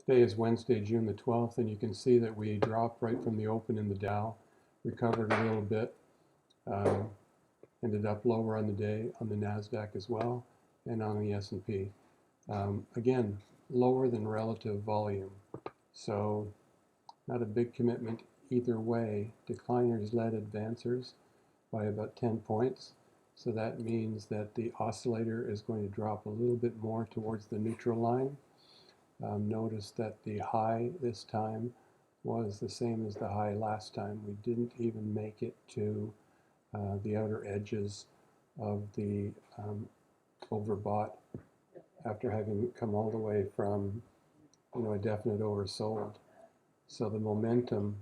Today is Wednesday, June the 12th, and you can see that we dropped right from the open in the Dow, recovered a little bit, ended up lower on the day on the NASDAQ as well, and on the S&P. Again, lower than relative volume, so not a big commitment either way. Decliners led advancers by about 10 points, so that means that the oscillator is going to drop a little bit more towards the neutral line. Notice that the high this time was the same as the high last time. We didn't even make it to the outer edges of the overbought after having come all the way from a definite oversold. So the momentum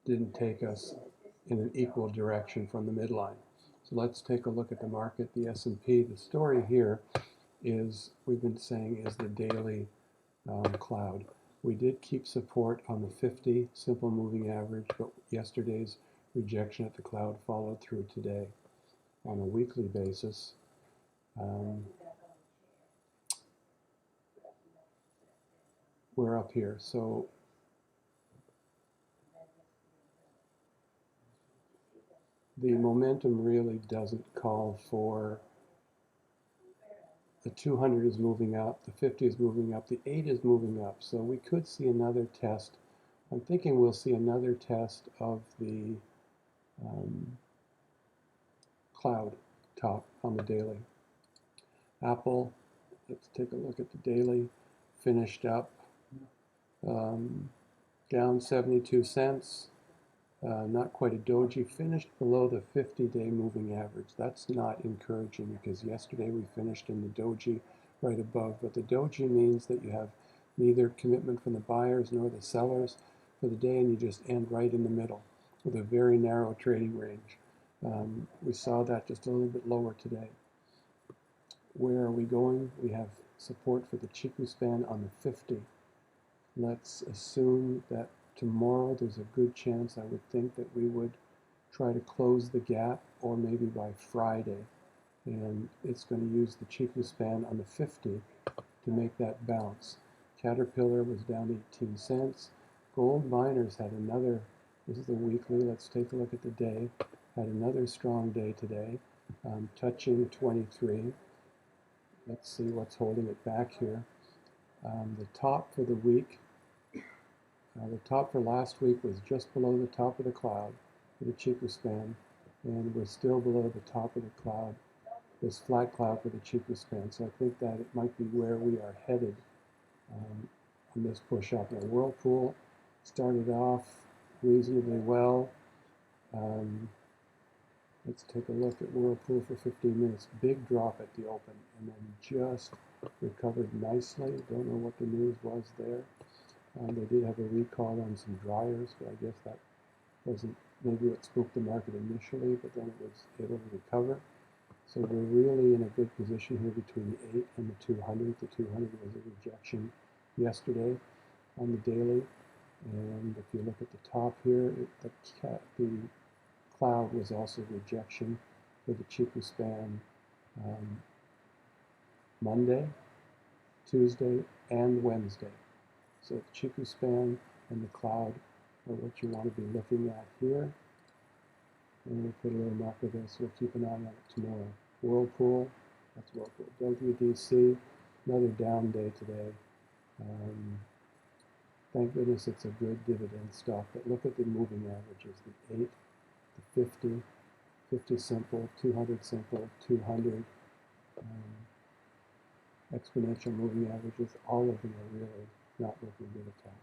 didn't take us in an equal direction from the midline. So let's take a look at the market, the S&P. The story here is, we've been saying, is the daily cloud. We did keep support on the 50 simple moving average, but yesterday's rejection at the cloud followed through today. On a weekly basis, we're up here. So the momentum really doesn't call for. The 200 is moving up, the 50 is moving up, the 8 is moving up. So we could see another test. I'm thinking we'll see another test of the cloud top on the daily. Apple, let's take a look at the daily, finished up down 72 cents. Not quite a doji, finished below the 50-day moving average. That's not encouraging because yesterday we finished in the doji right above. But the doji means that you have neither commitment from the buyers nor the sellers for the day, and you just end right in the middle with a very narrow trading range. We saw that just a little bit lower today. Where are we going? We have support for the Chiku span on the 50. Let's assume that tomorrow there's a good chance, I would think, that we would try to close the gap, or maybe by Friday. And it's going to use the Chiku span on the 50 to make that bounce. Caterpillar was down 18 cents. Gold miners had another, this is the weekly, let's take a look at the day, had another strong day today, touching 23. Let's see what's holding it back here. The top for the week, the top for last week was just below the top of the cloud for the Chiku span, and we're still below the top of the cloud, this flat cloud for the Chiku span. So I think that it might be where we are headed on this push up. Now, Whirlpool started off reasonably well. Let's take a look at Whirlpool for 15 minutes. Big drop at the open, and then just recovered nicely. Don't know what the news was there. They did have a recall on some dryers, but I guess that wasn't maybe what spooked the market initially, but then it was able to recover. So we're really in a good position here between the 8 and the 200. The 200 was a rejection yesterday on the daily. And if you look at the top here, the cloud was also rejection for the Chiku span Monday, Tuesday, and Wednesday. So the Chiku span and the cloud are what you want to be looking at here. And we'll put a little marker there, so we'll keep an eye on it tomorrow. Whirlpool, that's Whirlpool. WDC, another down day today. Thank goodness it's a good dividend stock, but look at the moving averages, the 8, the 50, 50 simple, 200 simple, 200, exponential moving averages. All of them are really not looking good at all.